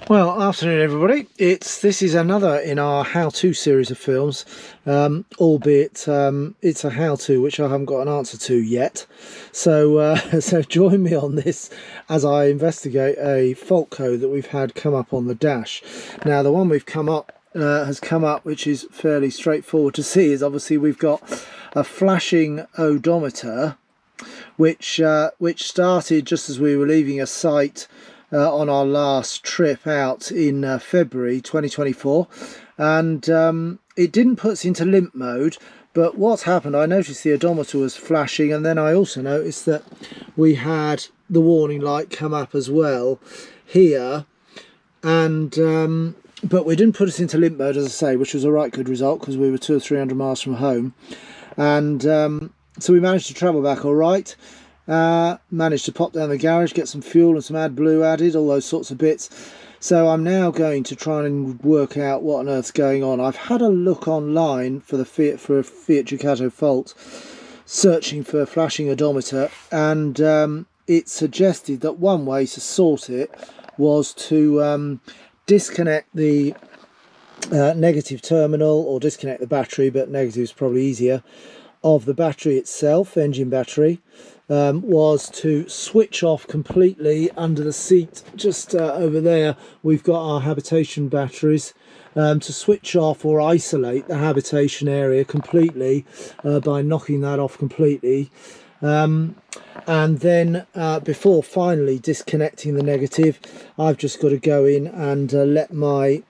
Well, afternoon everybody. This is another in our how-to series of films, albeit it's a how-to which I haven't got an answer to yet. So so join me on this as I investigate a fault code that we've had come up on the dash. Now the one we've come up has come up, which is fairly straightforward to see, is obviously we've got a flashing odometer which started just as we were leaving a site on our last trip out in February 2024, and it didn't put us into limp mode. But what's happened, I noticed the odometer was flashing, and then I also noticed that we had the warning light come up as well here, and but we didn't put us into limp mode, as I say, which was a right good result because we were 200 or 300 miles from home. And so we managed to travel back all right. Managed to pop down the garage, get some fuel and some AdBlue added, all those sorts of bits. So I'm now going to try and work out what on earth's going on. I've had a look online for a Fiat Ducato fault, searching for a flashing odometer, and it suggested that one way to sort it was to disconnect the negative terminal, or disconnect the battery, but negative is probably easier, of the battery itself, engine battery. Was to switch off completely under the seat just over there. We've got our habitation batteries, to switch off or isolate the habitation area completely by knocking that off completely, and then before finally disconnecting the negative, I've just got to go in and let my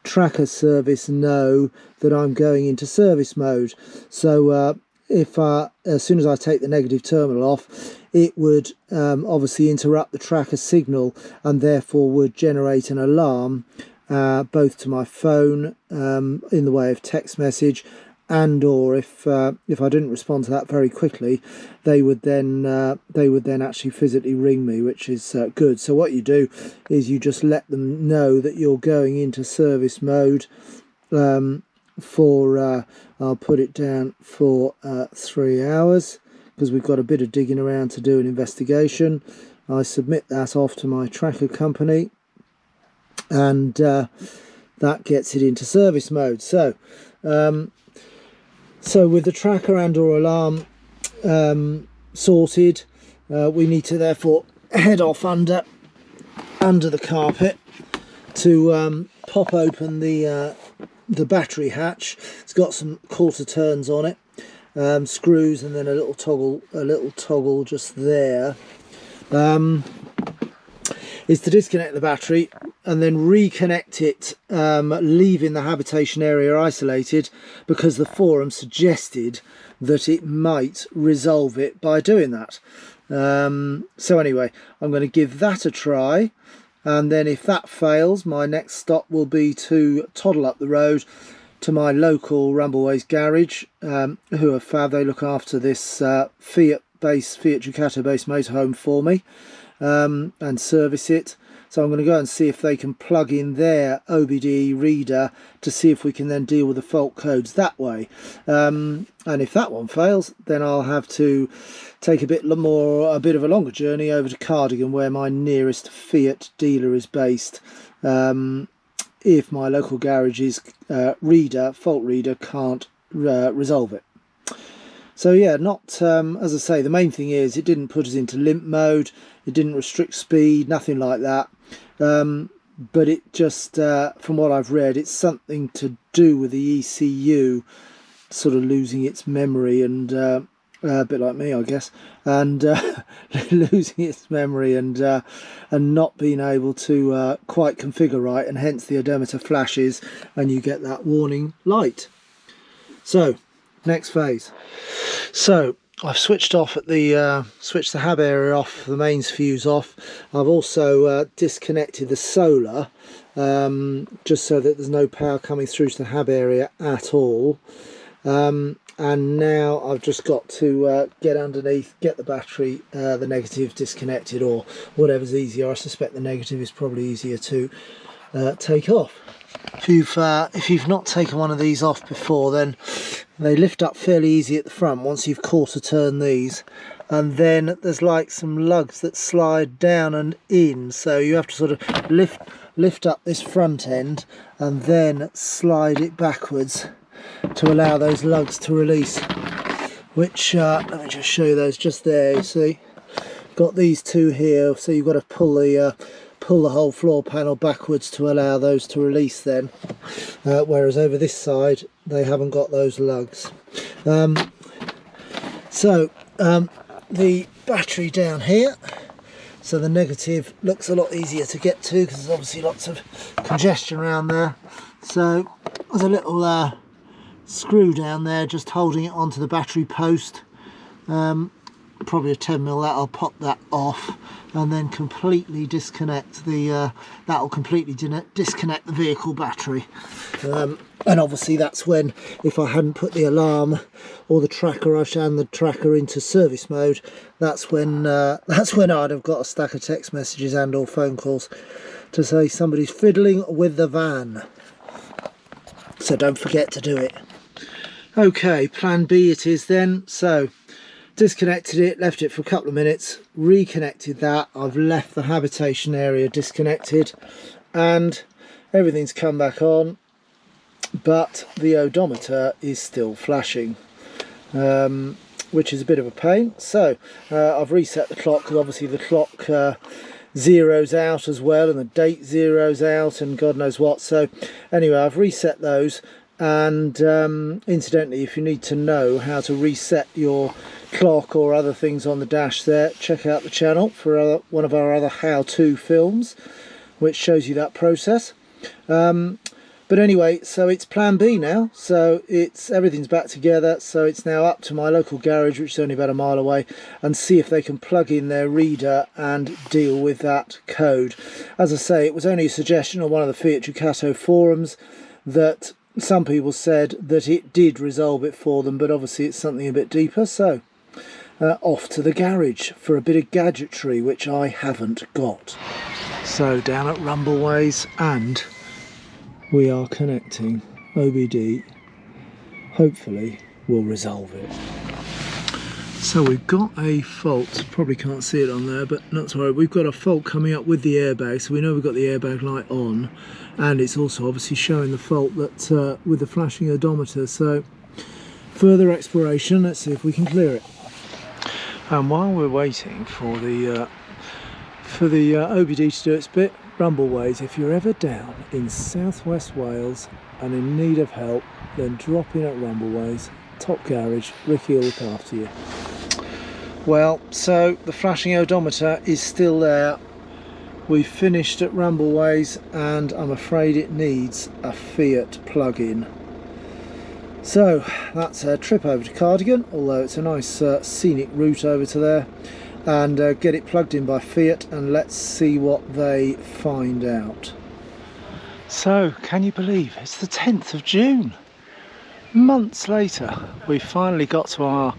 tracker service know that I'm going into service mode. So if as soon as I take the negative terminal off, it would obviously interrupt the tracker signal and therefore would generate an alarm both to my phone in the way of text message, and or if I didn't respond to that very quickly, they would then actually physically ring me, which is good. So what you do is you just let them know that you're going into service mode for I'll put it down for 3 hours, because we've got a bit of digging around to do, an investigation. I submit that off to my tracker company, and that gets it into service mode. So so with the tracker and or alarm sorted, we need to therefore head off under the carpet to pop open the battery hatch. It's got some quarter turns on it, screws, and then a little toggle just there. Is to disconnect the battery and then reconnect it, leaving the habitation area isolated, because the forum suggested that it might resolve it by doing that. So anyway, I'm going to give that a try. And then if that fails, my next stop will be to toddle up the road to my local Rumbleways garage, who are fab. They look after this Fiat Ducato based motorhome for me, and service it. So I'm going to go and see if they can plug in their OBD reader to see if we can then deal with the fault codes that way. And if that one fails, then I'll have to take a bit of a longer journey over to Cardigan, where my nearest Fiat dealer is based, if my local garage's fault reader can't resolve it. So yeah, not as I say, the main thing is it didn't put us into limp mode, it didn't restrict speed, nothing like that. But it just, from what I've read, it's something to do with the ECU sort of losing its memory, and a bit like me, I guess, and losing its memory and not being able to quite configure right, and hence the odometer flashes and you get that warning light. So next phase. So I've switched off at the switched the hab area off, the mains fuse off. I've also disconnected the solar, just so that there's no power coming through to the hab area at all. And now I've just got to get underneath, get the battery, the negative disconnected, or whatever's easier. I suspect the negative is probably easier to take off. If you've not taken one of these off before, then they lift up fairly easy at the front once you've quarter turned these, and then there's like some lugs that slide down and in, so you have to sort of lift up this front end and then slide it backwards to allow those lugs to release, which let me just show you those just there. You see, got these two here, so you've got to pull the whole floor panel backwards to allow those to release then, whereas over this side they haven't got those lugs. The battery down here, so the negative looks a lot easier to get to because there's obviously lots of congestion around there. So there's a little screw down there just holding it onto the battery post, probably a 10mm. That'll pop that off and then completely disconnect the that'll completely disconnect the vehicle battery, and obviously that's when, if I hadn't put the alarm or the tracker and the tracker into service mode, that's when I'd have got a stack of text messages and or phone calls to say somebody's fiddling with the van. So don't forget to do it. Okay, plan B it is then. So disconnected it, left it for a couple of minutes, reconnected that. I've left the habitation area disconnected and everything's come back on, but the odometer is still flashing, which is a bit of a pain. So I've reset the clock because obviously the clock zeroes out as well, and the date zeroes out and God knows what. So anyway, I've reset those. And incidentally, if you need to know how to reset your clock or other things on the dash there, check out the channel for one of our other how-to films which shows you that process. But anyway, so it's plan B now, so everything's back together. So it's now up to my local garage, which is only about a mile away, and see if they can plug in their reader and deal with that code. As I say, it was only a suggestion on one of the Fiat Ducato forums that some people said that it did resolve it for them, but obviously it's something a bit deeper. So off to the garage for a bit of gadgetry, which I haven't got. So down at Rumbleways, and we are connecting. OBD hopefully will resolve it. So we've got a fault, probably can't see it on there, but not to worry. We've got a fault coming up with the airbag, so we know we've got the airbag light on, and it's also obviously showing the fault that with the flashing odometer. So further exploration, let's see if we can clear it. And while we're waiting for the OBD to do its bit, Rumbleways, if you're ever down in southwest Wales and in need of help, then drop in at Rumbleways, top garage. Ricky will look after you. Well, so the flashing odometer is still there. We've finished at Rumbleways and I'm afraid it needs a Fiat plug-in. So that's a trip over to Cardigan, although it's a nice scenic route over to there, and get it plugged in by Fiat, and let's see what they find out. So, can you believe it's the 10th of June? Months later, we finally got to our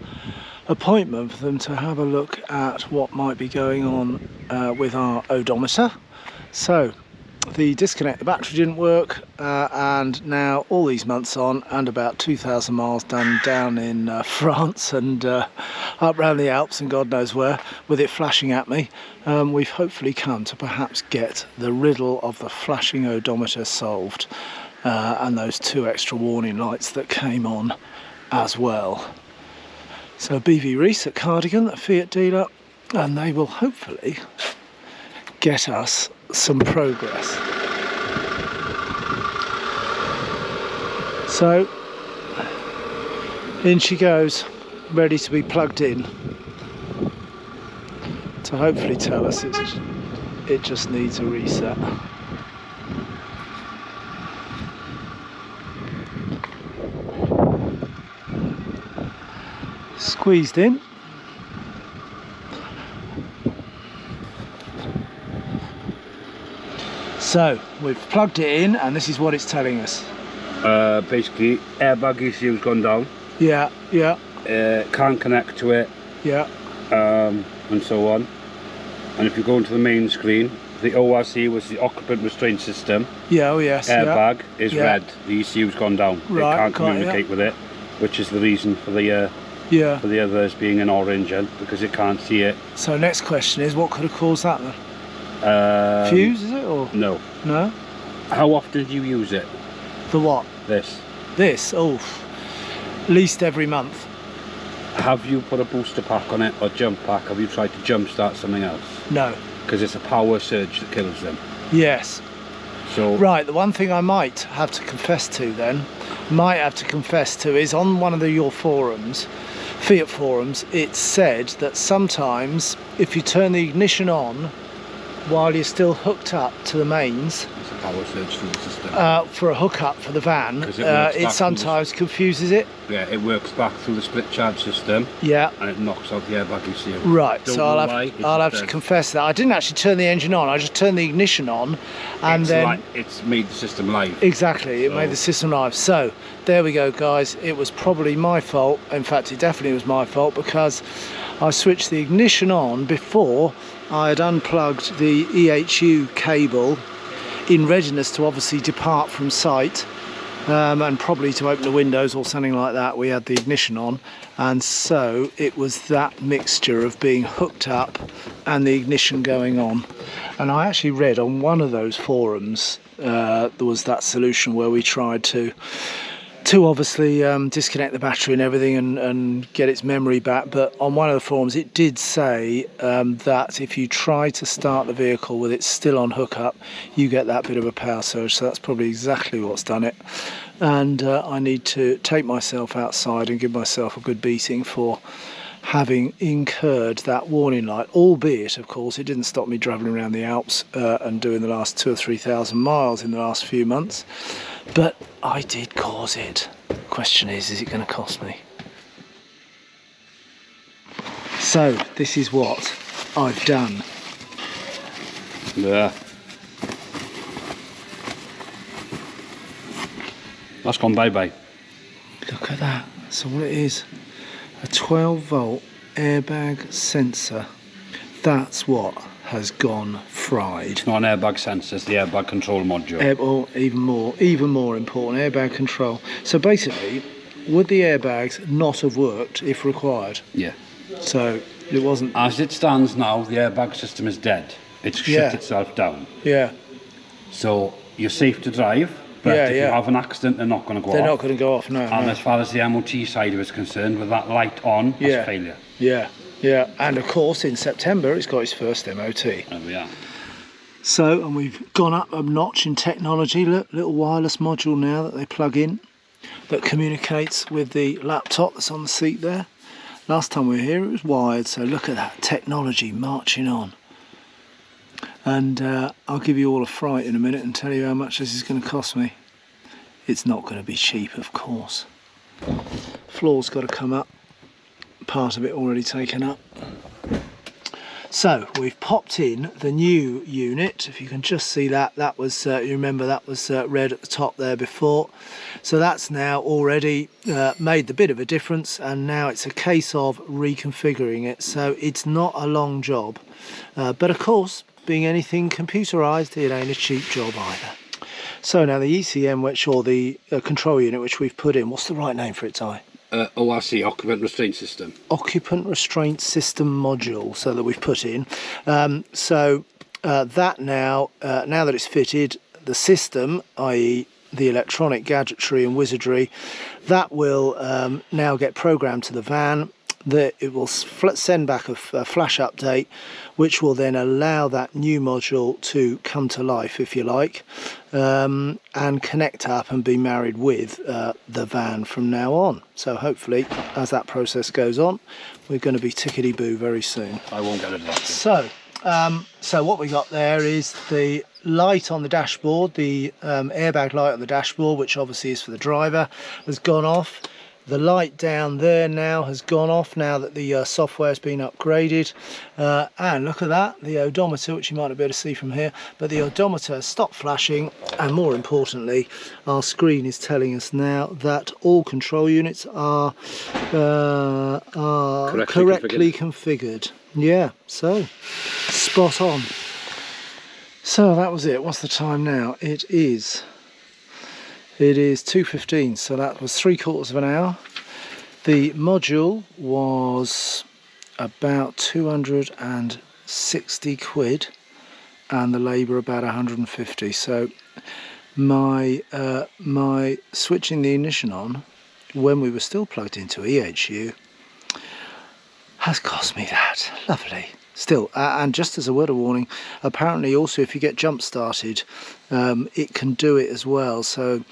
appointment for them to have a look at what might be going on with our odometer. So the battery didn't work, and now all these months on and about 2,000 miles done down in France and up around the Alps and God knows where, with it flashing at me, we've hopefully come to perhaps get the riddle of the flashing odometer solved, and those 2 extra warning lights that came on as well. So BV Reese at Cardigan, a Fiat dealer, and they will hopefully get us some progress. So in she goes, ready to be plugged in to hopefully tell us it just needs a reset. Squeezed in. So we've plugged it in and this is what it's telling us. Basically airbag ECU's gone down. Yeah, yeah. Can't connect to it. Yeah. And so on. And if you go into the main screen, the ORC was the occupant restraint system. Yeah, oh yes. Airbag is red. The ECU's gone down. Right, it can't communicate with it, which is the reason for the Yeah. for the others being an orange because it can't see it. So next question is, what could have caused that then? Fuse, is it, or? No. No? How often do you use it? The what? This. This? Oh, at least every month. Have you put a booster pack on it or jump pack? Have you tried to jump start something else? No. Because it's a power surge that kills them. Yes. So right, the one thing I might have to confess to then, is on one of your forums, Fiat forums, it said that sometimes if you turn the ignition on while you're still hooked up to the mains, it's a power surge through the system. for a hookup for the van, it sometimes confuses it. Yeah, it works back through the split charge system. Yeah. And it knocks out the airbag you see. Right, so I'll have to confess that. I didn't actually turn the engine on, I just turned the ignition on and it's made the system live. Exactly, it made the system live. So, there we go guys, it was probably my fault. In fact, it definitely was my fault because I switched the ignition on before I had unplugged the EHU cable in readiness to obviously depart from site, and probably to open the windows or something like that. We had the ignition on, and so it was that mixture of being hooked up and the ignition going on. And I actually read on one of those forums there was that solution where we tried to obviously disconnect the battery and everything and get its memory back, but on one of the forums it did say that if you try to start the vehicle with it still on hookup, you get that bit of a power surge. So that's probably exactly what's done it, and I need to take myself outside and give myself a good beating for having incurred that warning light, albeit of course it didn't stop me travelling around the Alps and doing the last 2,000 or 3,000 miles in the last few months, but I did cause it. The question is it going to cost me? So this is what I've done. Yeah. That's gone bye-bye. Look at that, that's all it is. A 12 volt airbag sensor. That's what has gone fried. It's not an airbag sensor, it's the airbag control module. Or even more important, airbag control. So basically, would the airbags not have worked if required? Yeah. So it wasn't. As it stands now, the airbag system is dead. It's shut itself down. Yeah. So you're safe to drive. But if you have an accident, they're not going to go off. They're not going to go off, no. And as far as the MOT side of it is concerned, with that light on, that's failure. Yeah, yeah. And of course, in September, it's got its first MOT. There we are. So, and we've gone up a notch in technology. Look, little wireless module now that they plug in that communicates with the laptop that's on the seat there. Last time we were here, it was wired. So look at that technology marching on. And I'll give you all a fright in a minute and tell you how much this is going to cost me. It's not going to be cheap, of course. Floor's got to come up, part of it already taken up. So we've popped in the new unit. If you can just see that, that was you remember that was red at the top there before. So that's now already made the bit of a difference, and now it's a case of reconfiguring it. So it's not a long job, but of course, being anything computerized, it ain't a cheap job either. So now the ECM, or the control unit which we've put in, what's the right name for it, Ty? ORC, Occupant Restraint System. Occupant Restraint System module, so that we've put in. That now that it's fitted, the system, i.e. the electronic gadgetry and wizardry, that will now get programmed to the van. That it will send back a flash update, which will then allow that new module to come to life, if you like, and connect up and be married with the van from now on. So hopefully, as that process goes on, we're going to be tickety-boo very soon. I won't get it that. So what we got there is the light on the dashboard, the airbag light on the dashboard, which obviously is for the driver, has gone off. The light down there now has gone off now that the software has been upgraded, and look at that, the odometer, which you might not be able to see from here, but the odometer has stopped flashing, and more importantly, our screen is telling us now that all control units are correctly configured. Yeah, so spot on. So that was it. What's the time now? It is 2:15, so that was 3/4 of an hour. The module was about 260 quid and the labour about 150. So my switching the ignition on when we were still plugged into EHU has cost me that. Lovely. Still, and just as a word of warning, apparently also if you get jump started, it can do it as well. So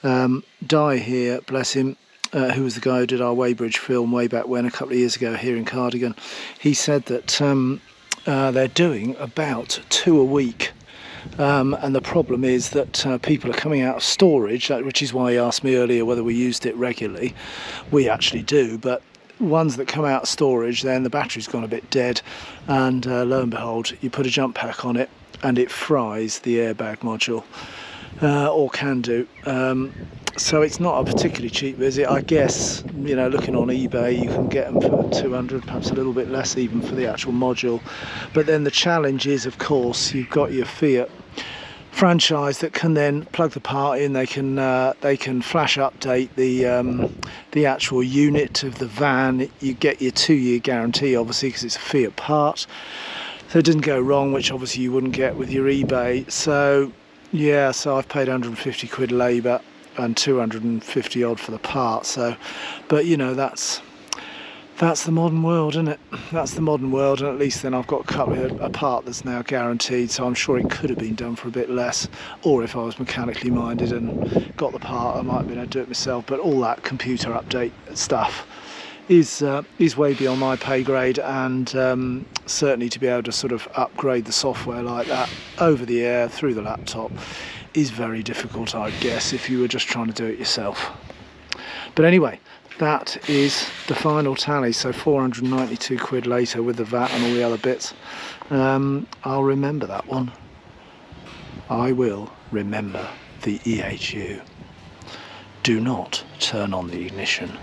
Di here, bless him, who was the guy who did our Weybridge film way back when, a couple of years ago here in Cardigan, he said that they're doing about 2 a week. And the problem is that people are coming out of storage, which is why he asked me earlier whether we used it regularly. We actually do, but ones that come out of storage, then the battery's gone a bit dead, and lo and behold, you put a jump pack on it and it fries the airbag module, or can do. So it's not a particularly cheap visit. I guess, you know, looking on eBay, you can get them for 200, perhaps a little bit less even for the actual module. But then the challenge is, of course, you've got your Fiat franchise that can then plug the part in. They can flash update the actual unit of the van. You get your 2-year guarantee, obviously, because it's a Fiat part, so it doesn't go wrong, which obviously you wouldn't get with your eBay. So yeah, so I've paid 150 quid labour and 250 odd for the part. So, but you know, that's the modern world, isn't it? That's the modern world, and at least then I've got a part that's now guaranteed, so I'm sure it could have been done for a bit less, or if I was mechanically minded and got the part, I might have been able to do it myself. But all that computer update stuff is way beyond my pay grade, and certainly to be able to sort of upgrade the software like that over the air through the laptop is very difficult, I guess, if you were just trying to do it yourself. But anyway, that is the final tally. So 492 quid later with the VAT and all the other bits. I'll remember that one. I will remember the EHU. Do not turn on the ignition.